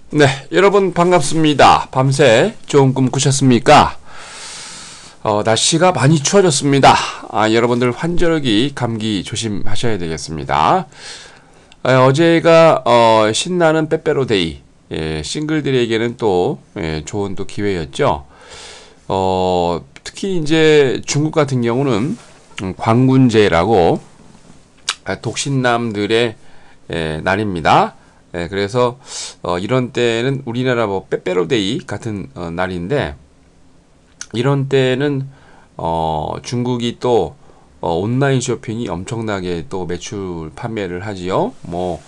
네, 여러분 반갑습니다. 밤새 좋은 꿈 꾸셨습니까? 날씨가 많이 추워졌습니다. 여러분들 환절기 감기 조심하셔야 되겠습니다. 어제가 신나는 빼빼로데이, 싱글들에게는 또 좋은 또 기회였죠. 특히 이제 중국 같은 경우는 광군제라고 독신남들의 날입니다. 그래서 이런 때는 우리나라 뭐 빼빼로데이 같은 날인데, 이런 때는 중국이 또 온라인 쇼핑이 엄청나게 또 매출 판매를 하지요. 뭐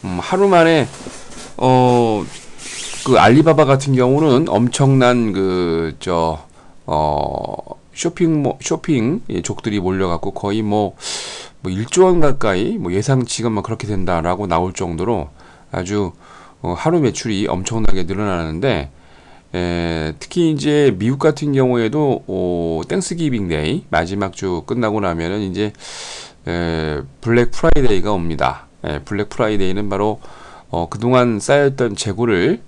하루 만에 그 알리바바 같은 경우는 엄청난 쇼핑 족들이 몰려갖고 거의 뭐 1조 원 가까이 뭐 예상치가만 그렇게 된다라고 나올 정도로 아주 하루 매출이 엄청나게 늘어나는데, 특히 이제 미국 같은 경우에도 땡스기빙 데이 마지막 주 끝나고 나면은 이제 블랙 프라이데이가 옵니다. 블랙 프라이데이는 바로 그동안 쌓였던 재고를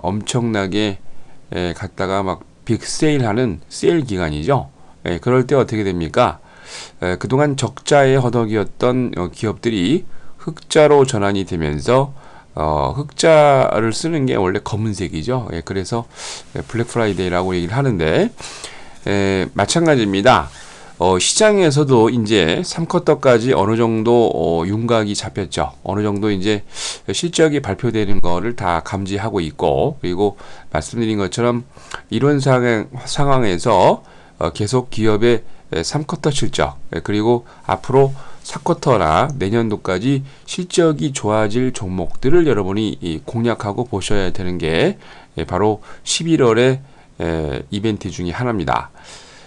엄청나게 갖다가 막 빅 세일하는 세일 기간이죠. 그럴 때 어떻게 됩니까? 그동안 적자의 허덕이었던 기업들이 흑자로 전환이 되면서 흑자를 쓰는 게 원래 검은색이죠. 그래서 블랙 프라이데이라고 얘기를 하는데, 마찬가지입니다. 시장에서도 이제 3쿼터까지 어느 정도 윤곽이 잡혔죠. 어느 정도 이제 실적이 발표되는 거를 다 감지하고 있고, 그리고 말씀드린 것처럼 이런 상황에서 계속 기업의 3쿼터 실적, 그리고 앞으로 4쿼터나 내년도까지 실적이 좋아질 종목들을 여러분이 공략하고 보셔야 되는 게 바로 11월의 이벤트 중에 하나입니다.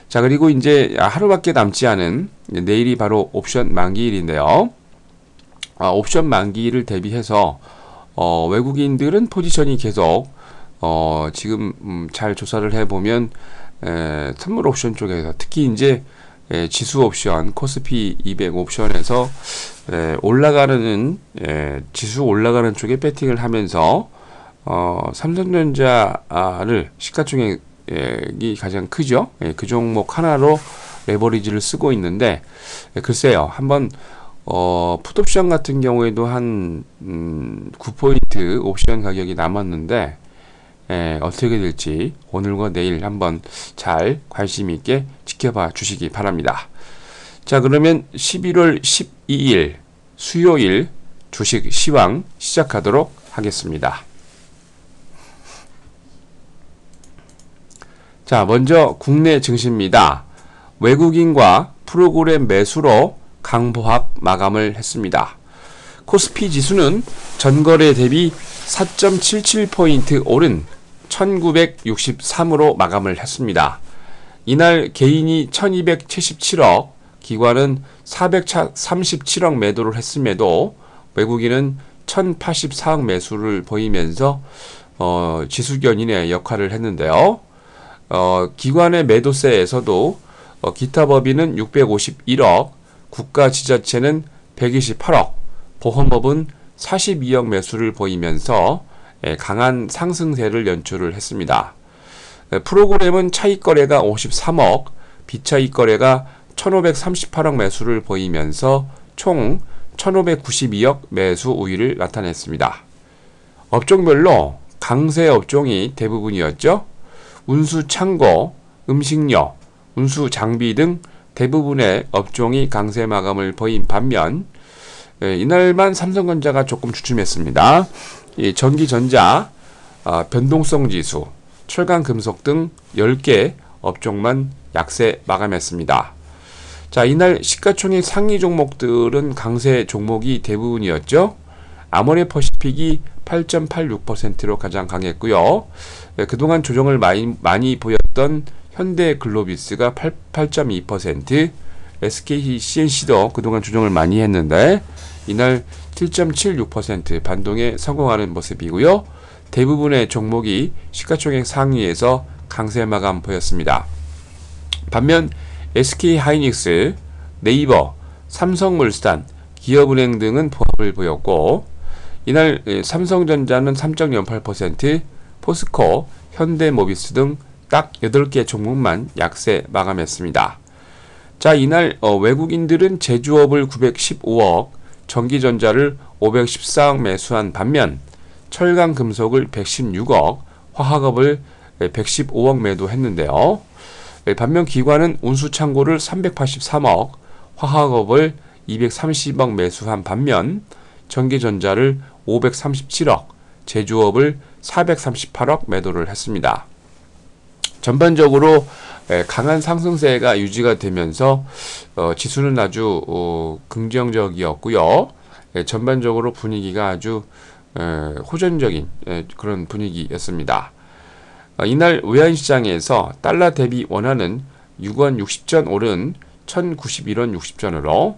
자, 그리고 이제 하루밖에 남지 않은 내일이 바로 옵션 만기일인데요. 옵션 만기일을 대비해서 외국인들은 포지션이 계속 지금 잘 조사를 해보면 선물 옵션 쪽에서 특히 이제 지수 옵션, 코스피 200 옵션에서 올라가는 지수 올라가는 쪽에 배팅을 하면서 삼성전자를 시가총액이 가장 크죠. 그 종목 하나로 레버리지를 쓰고 있는데, 글쎄요, 한번 풋옵션 같은 경우에도 한 9포인트 옵션 가격이 남았는데, 어떻게 될지 오늘과 내일 한번 잘 관심 있게 지켜봐 주시기 바랍니다. 자, 그러면 11월 12일 수요일 주식 시황 시작하도록 하겠습니다. 자, 먼저 국내 증시입니다. 외국인과 프로그램 매수로 강보합 마감을 했습니다. 코스피 지수는 전거래 대비 4.77포인트 오른 1963으로 마감을 했습니다. 이날 개인이 1277억, 기관은 437억 매도를 했음에도 외국인은 1084억 매수를 보이면서 지수 견인의 역할을 했는데요. 기관의 매도세에서도 기타 법인은 651억, 국가지자체는 128억, 보험업은 42억 매수를 보이면서 강한 상승세를 연출을 했습니다. 프로그램은 차익거래가 53억, 비차익거래가 1538억 매수를 보이면서 총 1592억 매수 우위를 나타냈습니다. 업종별로 강세 업종이 대부분이었죠. 운수창고, 음식료, 운수장비 등 대부분의 업종이 강세 마감을 보인 반면, 이날만 삼성전자가 조금 주춤했습니다. 전기전자, 변동성 지수, 철강금속 등 10개 업종만 약세 마감했습니다. 자, 이날 시가총액 상위 종목들은 강세 종목이 대부분이었죠. 아모레퍼시픽이 8.86%로 가장 강했고요. 그동안 조정을 많이 보였던 현대글로비스가 8.2%, SKCNC도 그동안 조정을 많이 했는데 이날 7.76% 반동에 성공하는 모습이고요. 대부분의 종목이 시가총액 상위에서 강세 마감 보였습니다. 반면 SK하이닉스, 네이버, 삼성물산, 기업은행 등은 보합을 보였고, 이날 삼성전자는 3.08%, 포스코, 현대모비스 등 딱 8개 종목만 약세 마감했습니다. 자, 이날 외국인들은 제조업을 915억, 전기전자를 514억 매수한 반면 철강금속을 116억, 화학업을 115억 매도했는데요. 반면 기관은 운수창고를 383억, 화학업을 230억 매수한 반면 전기전자를 537억, 제조업을 438억 매도를 했습니다. 전반적으로 강한 상승세가 유지가 되면서 지수는 아주 긍정적이었고요. 전반적으로 분위기가 아주 호전적인 그런 분위기였습니다. 이날 외환시장에서 달러 대비 원화는 6원 60전 오른 1091원 60전으로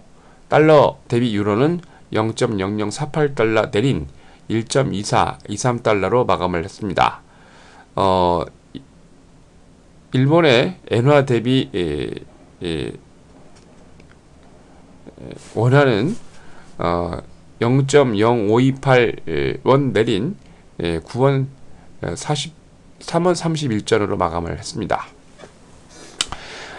달러 대비 유로는 0.0048달러 내린 1.2423달러로 마감을 했습니다. 일본의 엔화 대비 원화는 0.0528원 내린 3원 31전으로 마감을 했습니다.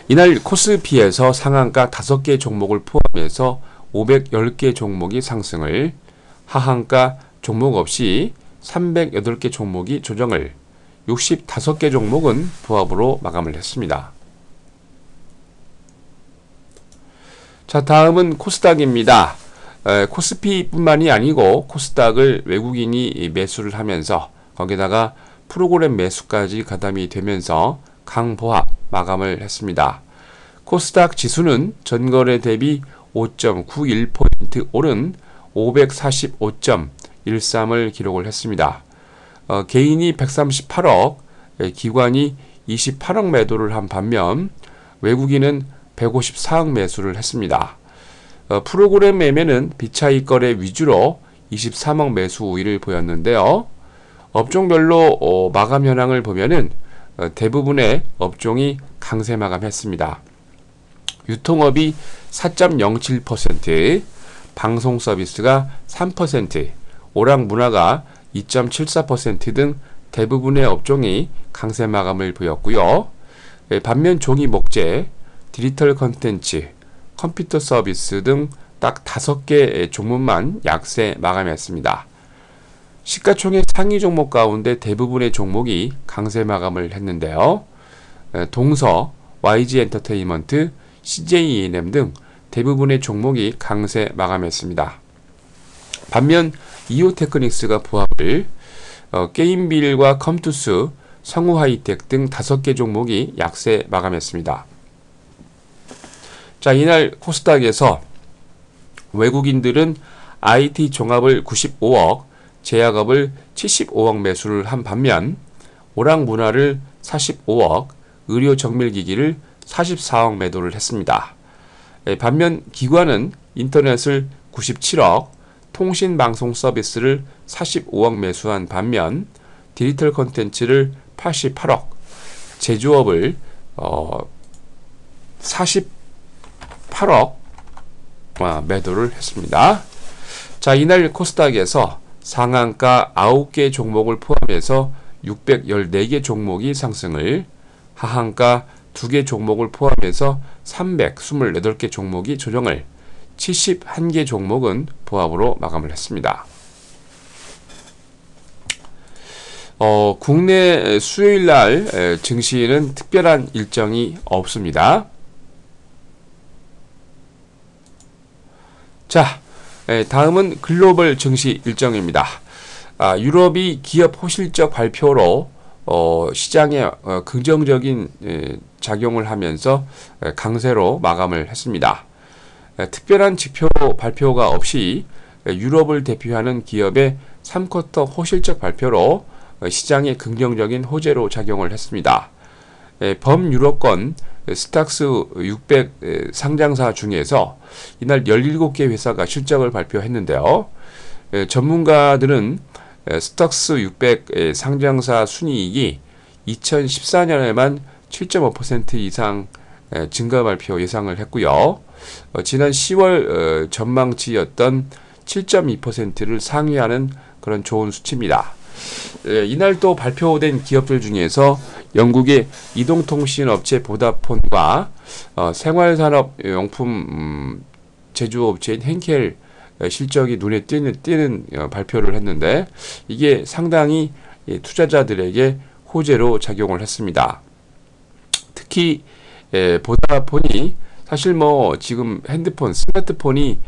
이날 코스피에서 상한가 5개 종목을 포함해서 510개 종목이 상승을, 하한가 종목 없이 308개 종목이 조정을, 65개 종목은 부합으로 마감을 했습니다. 자, 다음은 코스닥입니다. 코스피뿐만이 아니고 코스닥을 외국인이 매수를 하면서 거기다가 프로그램 매수까지 가담이 되면서 강보합 마감을 했습니다. 코스닥 지수는 전거래 대비 5.91% 오른 545.13을 기록을 했습니다. 개인이 138억, 기관이 28억 매도를 한 반면 외국인은 154억 매수를 했습니다. 프로그램 매매는 비차익 거래 위주로 23억 매수 우위를 보였는데요. 업종별로 마감 현황을 보면은 대부분의 업종이 강세 마감했습니다. 유통업이 4.07%, 방송 서비스가 3%, 오락문화가 2.74% 등 대부분의 업종이 강세 마감을 보였고요. 반면 종이 목재, 디지털 컨텐츠, 컴퓨터 서비스 등 딱 5개 종목만 약세 마감했습니다. 시가총액 상위 종목 가운데 대부분의 종목이 강세 마감을 했는데요. 동서, YG엔터테인먼트, CJENM 등 대부분의 종목이 강세 마감했습니다. 반면 이오테크닉스가 부합을, 게임빌과 컴투스, 성우하이텍 등 5개 종목이 약세 마감했습니다. 자, 이날 코스닥에서 외국인들은 IT 종합을 95억, 제약업을 75억 매수를 한 반면 오락문화를 45억, 의료정밀기기를 44억 매도를 했습니다. 반면 기관은 인터넷을 97억, 통신방송 서비스를 45억 매수한 반면 디지털 콘텐츠를 88억, 제조업을 48억 매도를 했습니다. 자, 이날 코스닥에서 상한가 9개 종목을 포함해서 614개 종목이 상승을, 하한가 2개 종목을 포함해서 328개 종목이 조정을, 71개 종목은 보합으로 마감을 했습니다. 국내 수요일날 증시는 특별한 일정이 없습니다. 자, 다음은 글로벌 증시 일정입니다. 유럽이 기업 호실적 발표로 시장에 긍정적인 작용을 하면서 강세로 마감을 했습니다. 특별한 지표 발표가 없이 유럽을 대표하는 기업의 3쿼터 호실적 발표로 시장에 긍정적인 호재로 작용을 했습니다. 범유럽권 스탁스 600 상장사 중에서 이날 17개 회사가 실적을 발표했는데요. 전문가들은 스탁스 600 상장사 순이익이 2014년에만 7.5% 이상 증가 발표 예상을 했고요. 지난 10월 전망치였던 7.2%를 상회하는 그런 좋은 수치입니다. 이날 또 발표된 기업들 중에서 영국의 이동통신업체 보다폰과 생활산업용품 제조업체인 henkel 실적이 눈에 띄는 발표를 했는데, 이게 상당히 투자자들에게 호재로 작용을 했습니다. 특히 보다폰이 사실 뭐 지금 핸드폰, 스마트폰이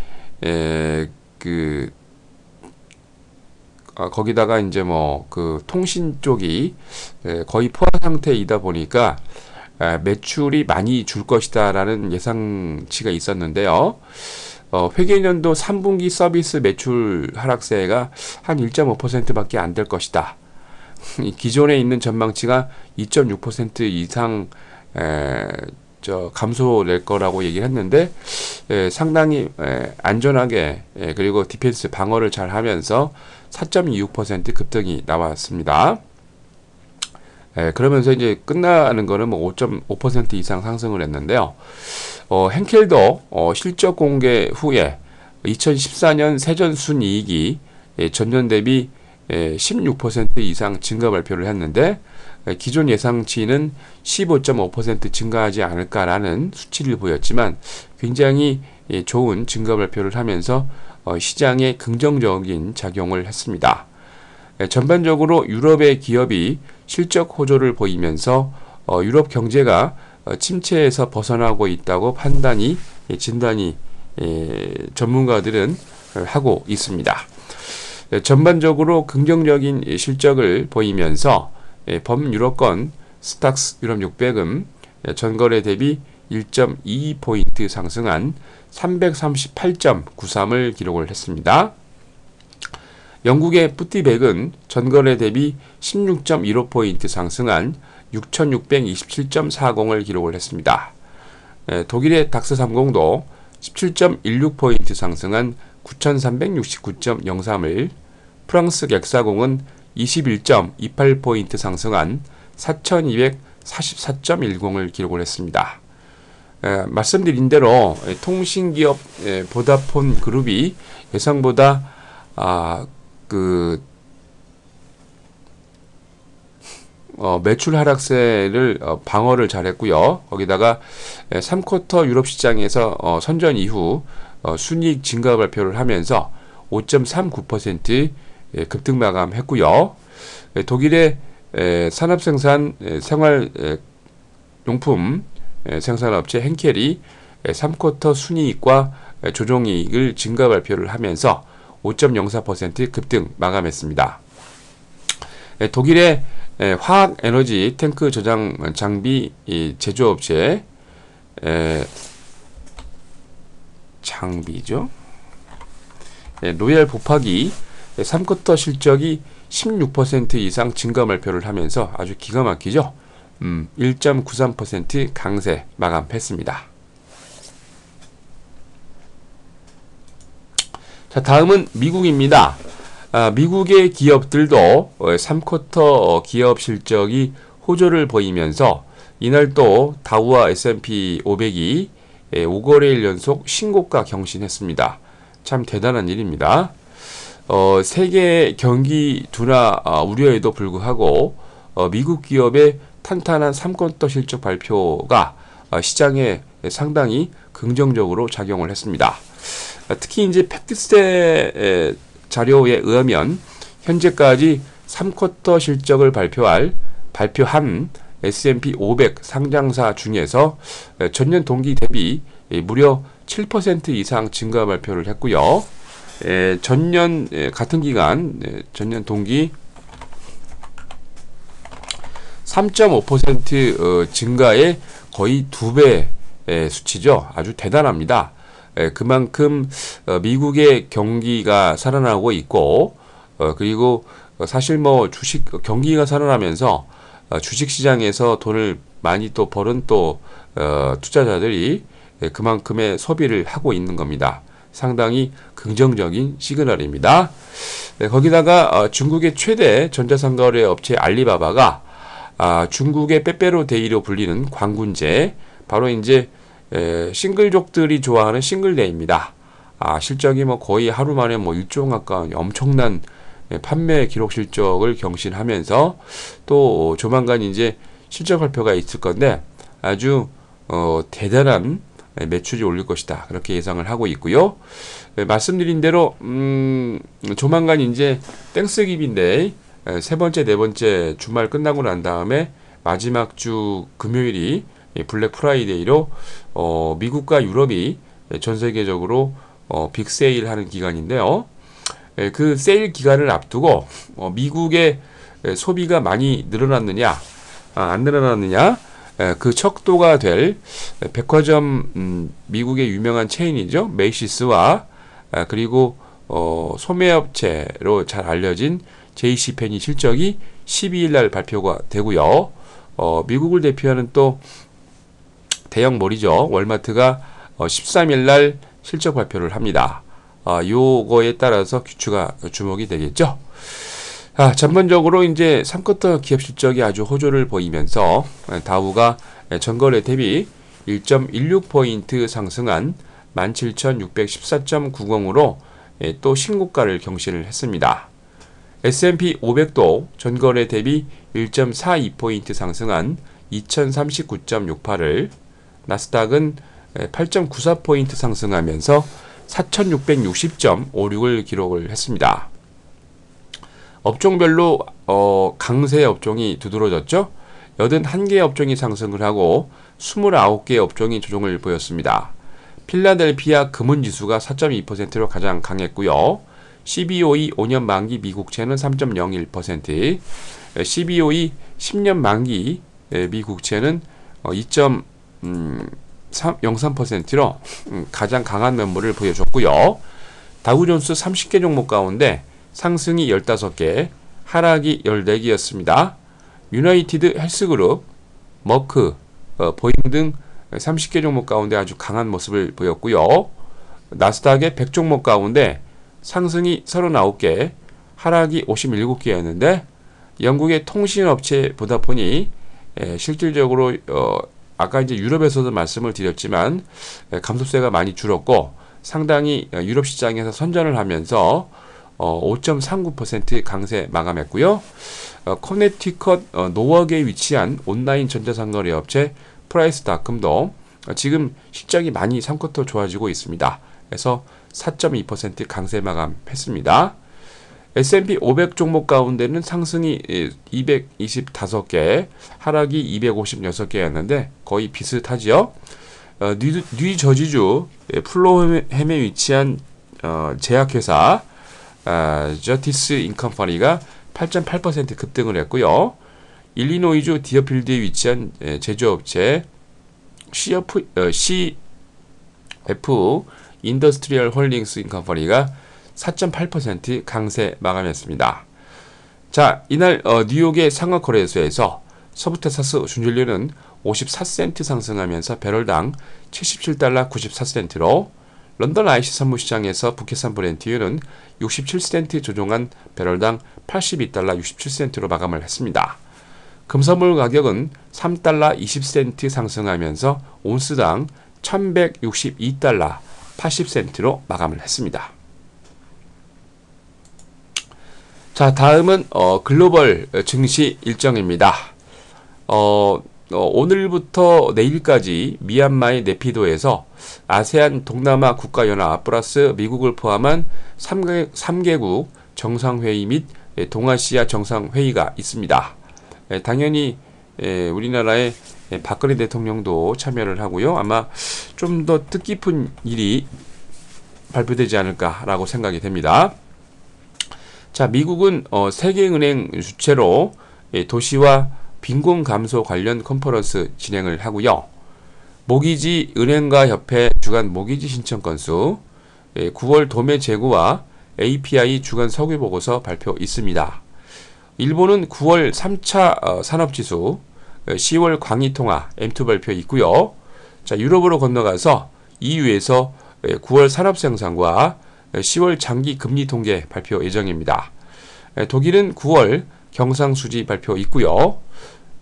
거기다가 이제 뭐 그 통신 쪽이 거의 포화 상태이다 보니까 매출이 많이 줄 것이다라는 예상치가 있었는데요. 회계연도 3분기 서비스 매출 하락세가 한 1.5%밖에 안 될 것이다. 기존에 있는 전망치가 2.6% 이상 감소될 거라고 얘기를 했는데, 상당히 안전하게 그리고 디펜스 방어를 잘 하면서 4.26% 급등이 나왔습니다. 그러면서 이제 끝나는 거는 뭐 5.5% 이상 상승을 했는데요. henkel도 실적 공개 후에 2014년 세전 순이익이 전년 대비 16% 이상 증가 발표를 했는데, 기존 예상치는 15.5% 증가하지 않을까라는 수치를 보였지만 굉장히 좋은 증가 발표를 하면서 시장에 긍정적인 작용을 했습니다. 전반적으로 유럽의 기업이 실적 호조를 보이면서 유럽 경제가 침체에서 벗어나고 있다고 진단이 전문가들은 하고 있습니다. 전반적으로 긍정적인 실적을 보이면서 범유럽권 스탁스 유럽 600은 전거래 대비 1.22포인트 상승한 338.93을 기록을 했습니다. 영국의 푸티백은 전거래 대비 16.15포인트 상승한 6627.40을 기록을 했습니다. 독일의 닥스30도 17.16포인트 상승한 9369.03을, 프랑스 객사공은 21.28포인트 상승한 4244.10을 기록을 했습니다. 말씀드린 대로 통신기업 보다폰 그룹이 예상보다 매출 하락세를 방어를 잘했고요. 거기다가 3쿼터 유럽 시장에서 선전 이후 순이익 증가 발표를 하면서 5.39% 급등 마감했고요. 독일의 산업생산 생활용품 생산업체 henkel이 3쿼터 순이익과 조정이익을 증가 발표를 하면서 5.04% 급등 마감했습니다. 독일의 화학에너지 탱크 저장 장비 제조업체 장비죠. 로얄 보팍이 3쿼터 실적이 16% 이상 증가 발표를 하면서 아주 기가 막히죠. 1.93% 강세 마감했습니다. 자, 다음은 미국입니다. 미국의 기업들도 3쿼터 기업 실적이 호조를 보이면서 이날 또 다우와 S&P 500이 5거래일 연속 신고가 경신했습니다. 참 대단한 일입니다. 세계 경기 둔화 우려에도 불구하고 미국 기업의 탄탄한 3쿼터 실적 발표가 시장에 상당히 긍정적으로 작용을 했습니다. 특히 이제 팩트셋 자료에 의하면 현재까지 3쿼터 실적을 발표한 S&P 500 상장사 중에서 전년 동기 대비 무려 7% 이상 증가 발표를 했고요. 전년 같은 기간 전년 동기 3.5% 증가의 거의 2배 수치죠. 아주 대단합니다. 그만큼 미국의 경기가 살아나고 있고, 그리고 사실 뭐 경기가 살아나면서 주식시장에서 돈을 많이 또 벌은 또 투자자들이 그만큼의 소비를 하고 있는 겁니다. 상당히 긍정적인 시그널입니다. 거기다가 중국의 최대 전자상거래 업체 알리바바가 중국의 빼빼로데이로 불리는 광군제, 바로 이제 싱글족들이 좋아하는 싱글데이입니다. 실적이 뭐 거의 하루 만에 뭐 1조 원 가까운 엄청난 판매 기록 실적을 경신하면서 또 조만간 이제 실적 발표가 있을 건데 아주 대단한 매출이 올릴 것이다. 그렇게 예상을 하고 있고요. 말씀드린 대로 조만간 이제 땡스기브인데 세 번째, 네 번째 주말 끝나고 난 다음에 마지막 주 금요일이 블랙 프라이데이로 미국과 유럽이 전 세계적으로 빅세일 하는 기간인데요. 그 세일 기간을 앞두고 미국의 소비가 많이 늘어났느냐, 안 늘어났느냐, 그 척도가 될 백화점 미국의 유명한 체인이죠. 메이시스와 그리고 소매업체로 잘 알려진 JCPenney 실적이 12일 날 발표가 되고요. 미국을 대표하는 또 대형 몰이죠. 월마트가 13일 날 실적 발표를 합니다. 요거에 따라서 규추가 주목이 되겠죠. 전반적으로 이제 3쿼터 기업 실적이 아주 호조를 보이면서 다우가 전거래 대비 1.16포인트 상승한 17,614.90으로 또 신고가를 경신을 했습니다. S&P 500도 전거래 대비 1.42포인트 상승한 2,039.68을, 나스닥은 8.94포인트 상승하면서 4,660.56을 기록을 했습니다. 업종별로 강세 업종이 두드러졌죠. 81개 업종이 상승을 하고 29개 업종이 조정을 보였습니다. 필라델피아 금은지수가 4.2%로 가장 강했고요. CBOE 5년 만기 미국채는 3.01%, CBOE 10년 만기 미국채는 2.03%로 가장 강한 면모를 보여줬고요. 다우존스 30개 종목 가운데 상승이 15개, 하락이 14개였습니다. 유나이티드 헬스그룹, 머크, 보잉 등 30개 종목 가운데 아주 강한 모습을 보였고요. 나스닥의 100 종목 가운데 상승이 39개, 하락이 57개였는데 영국의 통신업체 보다폰이 실질적으로 아까 이제 유럽에서도 말씀을 드렸지만 감소세가 많이 줄었고 상당히 유럽 시장에서 선전을 하면서 5.39% 강세 마감했고요. 커네티컷 노워크에 위치한 온라인 전자상거래 업체 프라이스닷컴도 지금 실적이 많이 3쿼터 좋아지고 있습니다. 그래서 4.2% 강세 마감했습니다. S&P 500 종목 가운데는 상승이 225개, 하락이 256개였는데 거의 비슷하죠. 뉴저지주 플로햄에 위치한 제약회사 저티스 인컴퍼니가 8.8% 급등을 했고요. 일리노이주 디어필드에 위치한 제조업체 CF 인더스트리얼 홀딩스 인컴퍼니가 4.8% 강세 마감했습니다. 자, 이날 뉴욕의 상하거래소에서 서부텍사스 준전류는 54센트 상승하면서 배럴당 77달러 94센트로, 런던 IC 선물시장에서 북해산 브렌트유는 67센트 조정한 배럴당 82달러 67센트로 마감을 했습니다. 금선물 가격은 3달러 20센트 상승하면서 온스당 1162달러 80센트로 마감을 했습니다. 자, 다음은 글로벌 증시 일정입니다. 오늘부터 내일까지 미얀마의 네피도에서 아세안 동남아 국가연합 플러스 미국을 포함한 3개국 정상회의 및 동아시아 정상회의가 있습니다. 당연히 우리나라의 박근혜 대통령도 참여를 하고요. 아마 좀 더 뜻깊은 일이 발표되지 않을까라고 생각이 됩니다. 자, 미국은 세계은행 주최로 도시와 빈곤 감소 관련 컨퍼런스 진행을 하고요. 모기지 은행가 협회 주간 모기지 신청 건수, 9월 도매 재고와 API 주간 석유 보고서 발표 있습니다. 일본은 9월 3차 산업지수, 10월 광의통화 M2 발표 있고요. 자, 유럽으로 건너가서 EU에서 9월 산업생산과 10월 장기 금리 통계 발표 예정입니다. 독일은 9월 경상수지 발표 있고요.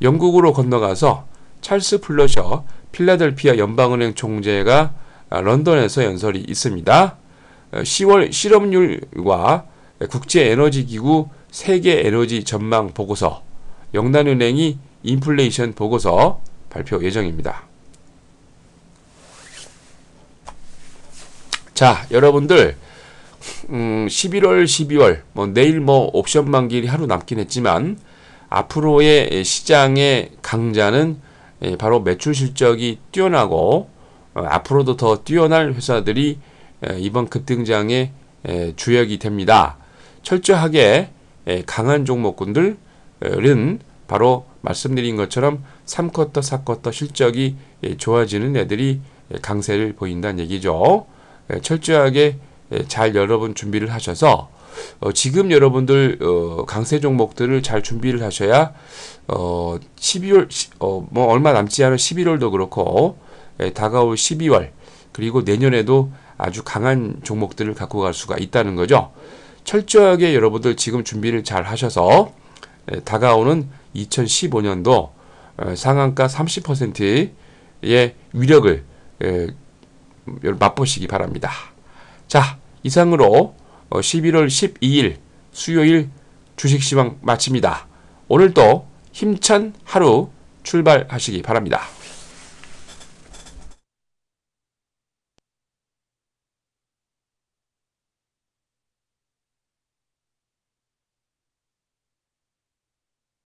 영국으로 건너가서 찰스 플러셔 필라델피아 연방은행 총재가 런던에서 연설이 있습니다. 10월 실업률과 국제에너지기구 세계에너지 전망 보고서, 영단은행이 인플레이션 보고서 발표 예정입니다. 자, 여러분들 11월, 12월 내일 옵션 만기일이 하루 남긴 했지만 앞으로의 시장의 강자는 바로 매출 실적이 뛰어나고 앞으로도 더 뛰어날 회사들이 이번 급등장의 주역이 됩니다. 철저하게 강한 종목군들은 바로 말씀드린 것처럼 3쿼터, 4쿼터 실적이 좋아지는 애들이 강세를 보인다는 얘기죠. 철저하게 잘 여러분 준비를 하셔서 지금 여러분들 강세 종목들을 잘 준비를 하셔야 12월 얼마 남지 않은 11월도 그렇고 다가올 12월 그리고 내년에도 아주 강한 종목들을 갖고 갈 수가 있다는 거죠. 철저하게 여러분들 지금 준비를 잘 하셔서 다가오는 2015년도 상한가 30%의 위력을 맛보시기 바랍니다. 자, 이상으로 11월 12일 수요일 주식시황 마칩니다. 오늘도 힘찬 하루 출발하시기 바랍니다.